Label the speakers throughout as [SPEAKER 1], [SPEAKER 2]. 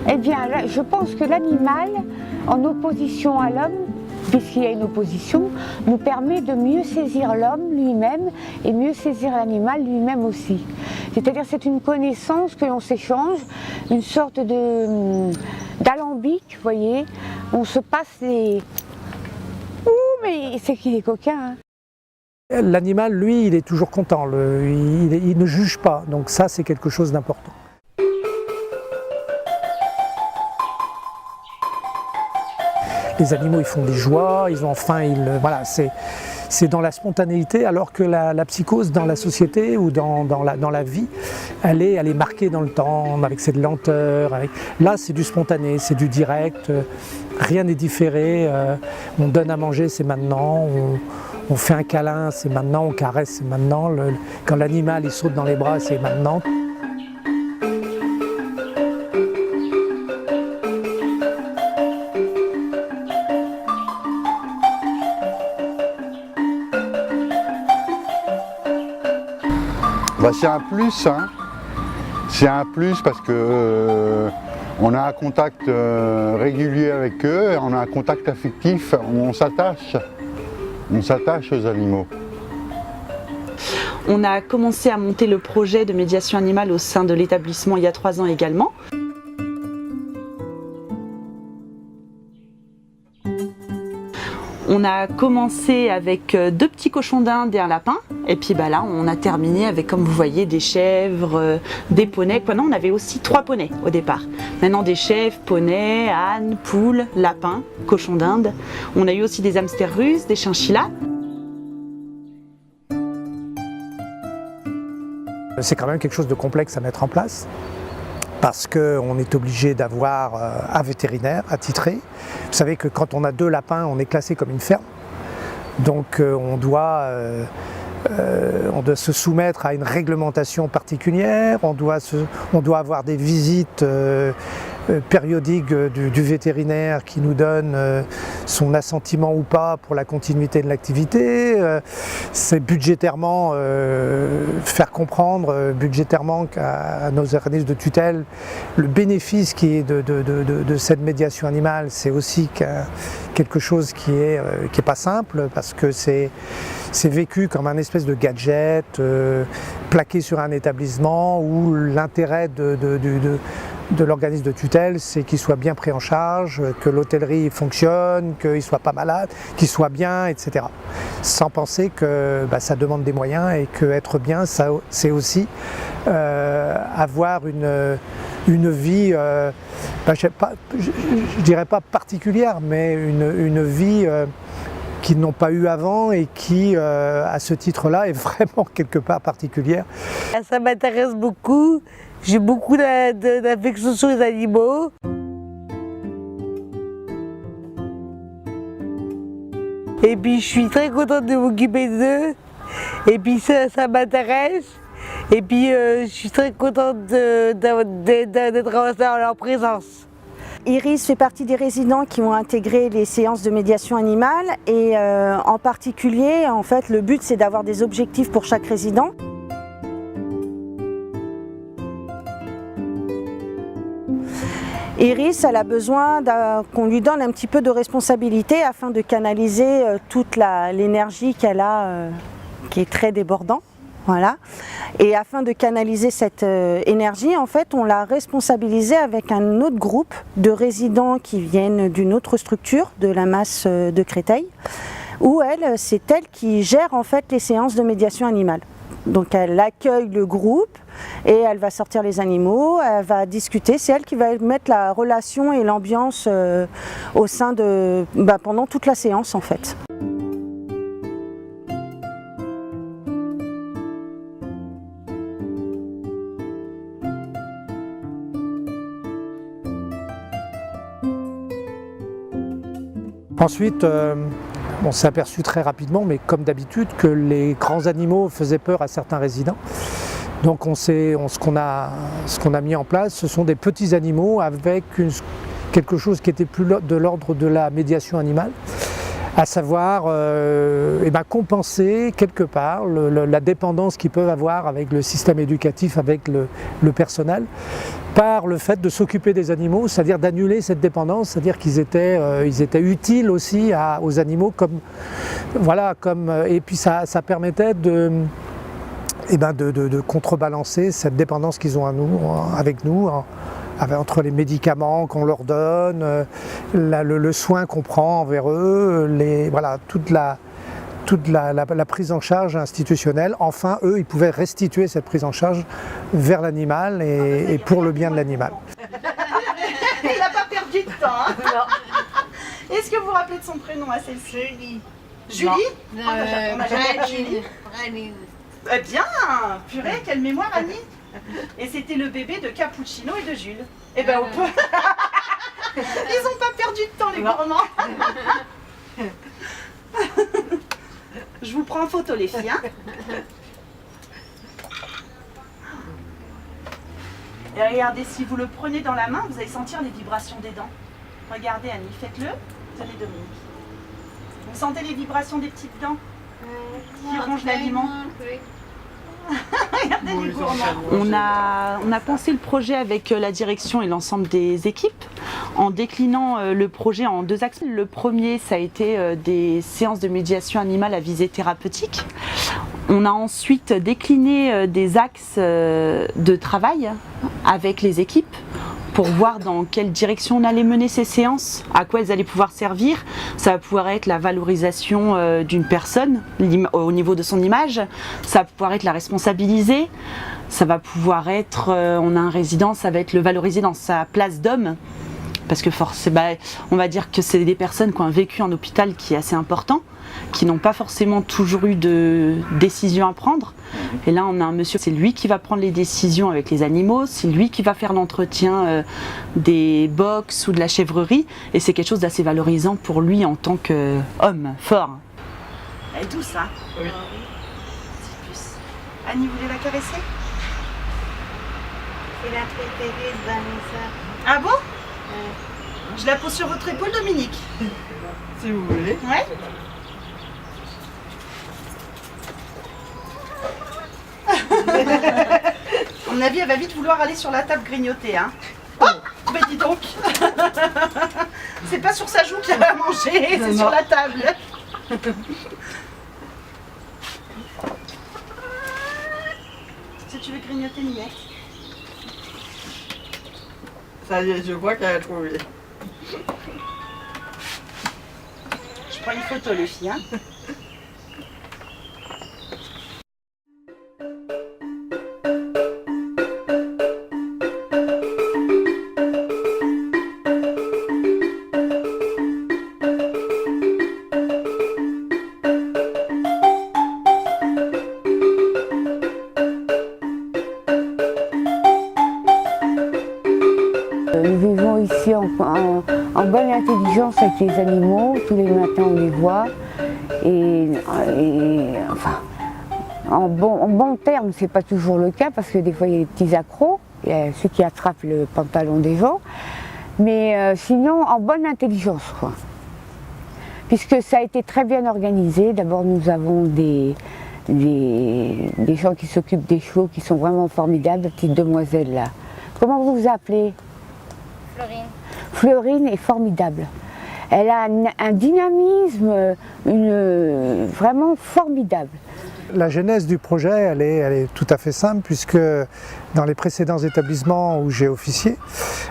[SPEAKER 1] Eh bien, là, je pense que l'animal, en opposition à l'homme, puisqu'il y a une opposition, nous permet de mieux saisir l'homme lui-même et mieux saisir l'animal lui-même aussi. C'est-à-dire c'est une connaissance que l'on s'échange, une sorte d'alambic, vous voyez, on se passe les... Ouh, mais c'est qu'il est coquin, hein.
[SPEAKER 2] L'animal, lui, il est toujours content, il ne juge pas, donc ça c'est quelque chose d'important. Les animaux, ils font des joies, ils ont faim, voilà, c'est dans la spontanéité, alors que la psychose dans la société ou dans la vie, elle est marquée dans le temps, avec cette lenteur. Là, c'est du spontané, c'est du direct, rien n'est différé, on donne à manger, c'est maintenant, on fait un câlin, c'est maintenant, on caresse, c'est maintenant, quand l'animal il saute dans les bras, c'est maintenant.
[SPEAKER 3] Bah, c'est un plus, hein. C'est un plus parce que on a un contact régulier avec eux, on a un contact affectif, on s'attache aux animaux.
[SPEAKER 4] On a commencé à monter le projet de médiation animale au sein de l'établissement il y a 3 ans également. On a commencé avec 2 petits cochons d'Inde et un lapin, et puis là on a terminé avec, comme vous voyez, des chèvres, des poneys. Maintenant on avait aussi 3 poneys au départ. Maintenant des chèvres, poneys, ânes, poules, lapins, cochons d'Inde. On a eu aussi des hamsters russes, des chinchillas.
[SPEAKER 2] C'est quand même quelque chose de complexe à mettre en place, parce qu'on est obligé d'avoir un vétérinaire attitré. Vous savez que quand on a 2 lapins, on est classé comme une ferme. Donc on doit se soumettre à une réglementation particulière, on doit avoir des visites périodiques du vétérinaire qui nous donne son assentiment ou pas pour la continuité de l'activité. C'est budgétairement faire comprendre budgétairement à nos organismes de tutelle le bénéfice qui est de cette médiation animale. C'est aussi quelque chose qui est pas simple, parce que c'est vécu comme un espèce de gadget plaqué sur un établissement, où l'intérêt de l'organisme de tutelle, c'est qu'il soit bien pris en charge, que l'hôtellerie fonctionne, qu'il ne soit pas malade, qu'il soit bien, etc. Sans penser que ça demande des moyens, et qu'être bien, c'est aussi avoir une vie, je dirais pas particulière, mais une vie qu'ils n'ont pas eu avant, et qui, à ce titre-là, est vraiment quelque part particulière.
[SPEAKER 5] Ça m'intéresse beaucoup. J'ai beaucoup d'affection sur les animaux. Et puis je suis très contente de m'occuper d'eux. Et puis ça m'intéresse. Et puis je suis très contente d'être en leur présence.
[SPEAKER 6] Iris fait partie des résidents qui ont intégré les séances de médiation animale, et en particulier, en fait, le but c'est d'avoir des objectifs pour chaque résident. Iris, elle a besoin qu'on lui donne un petit peu de responsabilité afin de canaliser toute l'énergie qu'elle a, qui est très débordante. Voilà. Et afin de canaliser cette énergie, en fait, on l'a responsabilisée avec un autre groupe de résidents qui viennent d'une autre structure, de la masse de Créteil, où c'est elle qui gère en fait les séances de médiation animale. Donc elle accueille le groupe et elle va sortir les animaux, elle va discuter, c'est elle qui va mettre la relation et l'ambiance au sein de, pendant toute la séance en fait.
[SPEAKER 2] Ensuite, on s'est aperçu très rapidement, mais comme d'habitude, que les grands animaux faisaient peur à certains résidents. Donc ce qu'on a mis en place, ce sont des petits animaux avec quelque chose qui était plus de l'ordre de la médiation animale, à savoir compenser quelque part la dépendance qu'ils peuvent avoir avec le système éducatif, avec le personnel, par le fait de s'occuper des animaux, c'est-à-dire d'annuler cette dépendance, c'est-à-dire qu'ils étaient utiles aussi aux animaux, et puis ça permettait de contrebalancer cette dépendance qu'ils ont avec nous, entre les médicaments qu'on leur donne, le soin qu'on prend envers eux, toute la prise en charge institutionnelle. Enfin, eux, ils pouvaient restituer cette prise en charge vers l'animal et pour le bien de l'animal.
[SPEAKER 4] Il n'a pas perdu de temps. Hein. Est-ce que vous vous rappelez de son prénom à celle-ci?
[SPEAKER 7] Julie.
[SPEAKER 4] Julie?
[SPEAKER 7] Non.
[SPEAKER 4] On n'a jamais dit Julie.
[SPEAKER 7] Rani.
[SPEAKER 4] Eh bien, purée, quelle mémoire, Annie. Et c'était le bébé de Cappuccino et de Jules. Eh ben, on peut... Ils n'ont pas perdu de temps, les gourmands. Je vous prends en photo, les filles. Hein. Et regardez, si vous le prenez dans la main, vous allez sentir les vibrations des dents. Regardez, Annie, faites-le. Tenez, Dominique. Vous sentez les vibrations des petites dents qui rongent l'aliment? Regardez les gourmands. On a pensé le projet avec la direction et l'ensemble des équipes en déclinant le projet en 2 axes. Le premier, ça a été des séances de médiation animale à visée thérapeutique. On a ensuite décliné des axes de travail avec les équipes pour voir dans quelle direction on allait mener ces séances, à quoi elles allaient pouvoir servir. Ça va pouvoir être la valorisation d'une personne au niveau de son image, ça va pouvoir être la responsabiliser, ça va pouvoir être, on a un résident, ça va être le valoriser dans sa place d'homme, parce que on va dire que c'est des personnes qui ont un vécu en hôpital qui est assez important, qui n'ont pas forcément toujours eu de décision à prendre. Et là, on a un monsieur, c'est lui qui va prendre les décisions avec les animaux, c'est lui qui va faire l'entretien des box ou de la chèvrerie, et c'est quelque chose d'assez valorisant pour lui en tant qu'homme fort. Elle est douce, hein? Oui. C'est plus. Annie, vous voulez la caresser?
[SPEAKER 7] Il a préféré Vanessa.
[SPEAKER 4] Ah bon? Je la pose sur votre épaule, Dominique.
[SPEAKER 8] Si vous voulez.
[SPEAKER 4] Ouais. À mon avis, elle va vite vouloir aller sur la table grignoter. Hein. Oh, ben dis donc. C'est pas sur sa joue qu'elle va manger, c'est sur la table. Si tu veux grignoter, Ninette.
[SPEAKER 8] Ça y est, je vois qu'elle a trouvé.
[SPEAKER 4] Je prends une photo, les filles. Hein.
[SPEAKER 1] Nous vivons ici en bonne intelligence avec les animaux, tous les matins on les voit. Enfin, en bon terme, c'est pas toujours le cas parce que des fois il y a des petits accros, il y a ceux qui attrapent le pantalon des gens, mais sinon en bonne intelligence, quoi. Puisque ça a été très bien organisé. D'abord nous avons des gens qui s'occupent des chevaux qui sont vraiment formidables, la petite demoiselle là. Comment vous vous appelez?
[SPEAKER 7] Florine.
[SPEAKER 1] Florine est formidable. Elle a un dynamisme vraiment formidable.
[SPEAKER 2] La genèse du projet, elle est tout à fait simple puisque dans les précédents établissements où j'ai officié,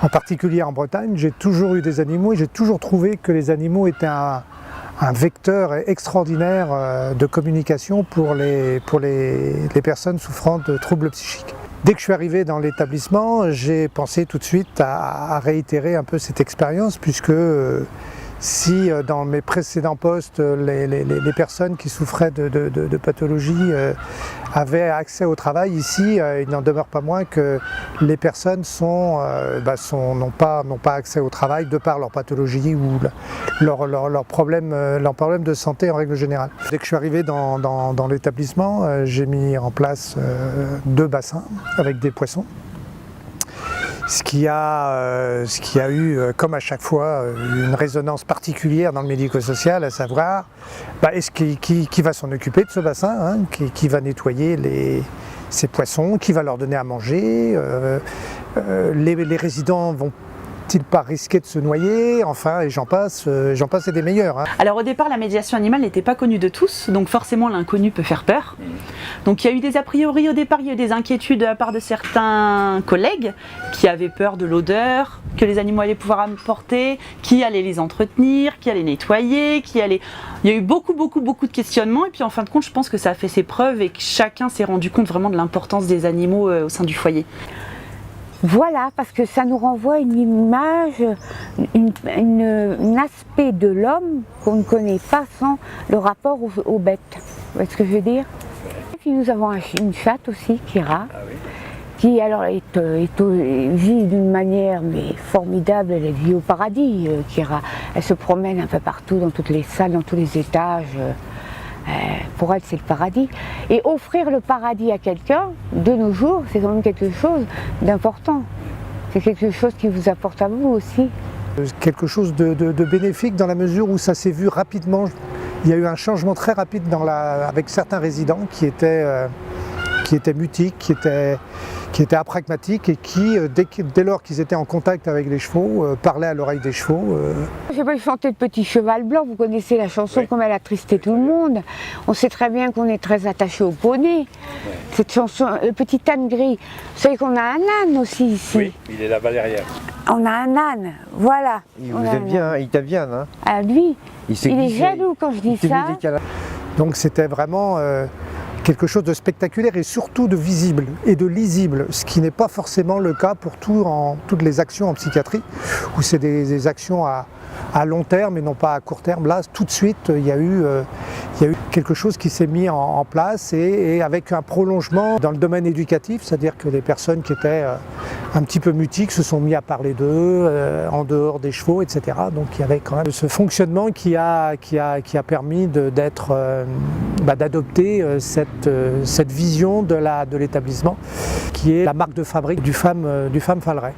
[SPEAKER 2] en particulier en Bretagne, j'ai toujours eu des animaux et j'ai toujours trouvé que les animaux étaient un vecteur extraordinaire de communication pour les personnes souffrant de troubles psychiques. Dès que je suis arrivé dans l'établissement, j'ai pensé tout de suite à réitérer un peu cette expérience puisque si dans mes précédents postes, les personnes qui souffraient de pathologies avaient accès au travail, ici, il n'en demeure pas moins que les personnes n'ont pas accès au travail de par leur pathologie ou leurs problèmes de santé en règle générale. Dès que je suis arrivé dans l'établissement, j'ai mis en place 2 bassins avec des poissons. ce qui a eu, comme à chaque fois, une résonance particulière dans le médico-social, à savoir qui va s'en occuper de ce bassin, hein, qui va nettoyer ces poissons, qui va leur donner à manger, les résidents vont-ils pas risquer de se noyer, enfin, et j'en passe et des meilleurs. Hein.
[SPEAKER 4] Alors au départ, la médiation animale n'était pas connue de tous, donc forcément l'inconnu peut faire peur. Donc il y a eu des a priori au départ, il y a eu des inquiétudes de la part de certains collègues qui avaient peur de l'odeur que les animaux allaient pouvoir apporter, qui allaient les entretenir, qui allaient nettoyer, Il y a eu beaucoup de questionnements, et puis en fin de compte, je pense que ça a fait ses preuves et que chacun s'est rendu compte vraiment de l'importance des animaux au sein du foyer.
[SPEAKER 1] Voilà, parce que ça nous renvoie une image, un aspect de l'homme qu'on ne connaît pas sans le rapport aux bêtes. Vous voyez ce que je veux dire? Et puis nous avons une chatte aussi, Kira, qui alors vit d'une manière mais formidable. Elle vit au paradis, Kira. Elle se promène un peu partout, dans toutes les salles, dans tous les étages. Pour elle, c'est le paradis. Et offrir le paradis à quelqu'un, de nos jours, c'est quand même quelque chose d'important. C'est quelque chose qui vous apporte à vous aussi.
[SPEAKER 2] Quelque chose de bénéfique dans la mesure où ça s'est vu rapidement. Il y a eu un changement très rapide avec certains résidents qui étaient mutiques, qui étaient apragmatiques et qui, dès lors qu'ils étaient en contact avec les chevaux, parlaient à l'oreille des chevaux.
[SPEAKER 1] J'ai pas chanté de Petit Cheval Blanc, vous connaissez la chanson, oui. Comme elle a tristé tout le monde. On sait très bien qu'on est très attaché au poney. Ouais. Cette chanson, le petit âne gris. Vous savez qu'on a un âne aussi ici.
[SPEAKER 9] Oui, il est là-bas derrière.
[SPEAKER 1] On a un âne, voilà.
[SPEAKER 10] Il vous aime bien, il t'aime bien, hein?
[SPEAKER 1] Ah, lui, il est jaloux quand je dis ça.
[SPEAKER 2] Donc c'était vraiment quelque chose de spectaculaire et surtout de visible et de lisible, ce qui n'est pas forcément le cas pour toutes les actions en psychiatrie, où c'est des actions à long terme et non pas à court terme. Là, tout de suite, il y a eu quelque chose qui s'est mis en place et avec un prolongement dans le domaine éducatif, c'est-à-dire que les personnes qui étaient un petit peu mutiques se sont mis à parler d'eux en dehors des chevaux, etc. Donc il y avait quand même ce fonctionnement qui a permis d'adopter cette vision de l'établissement qui est la marque de fabrique du Femme Falleret.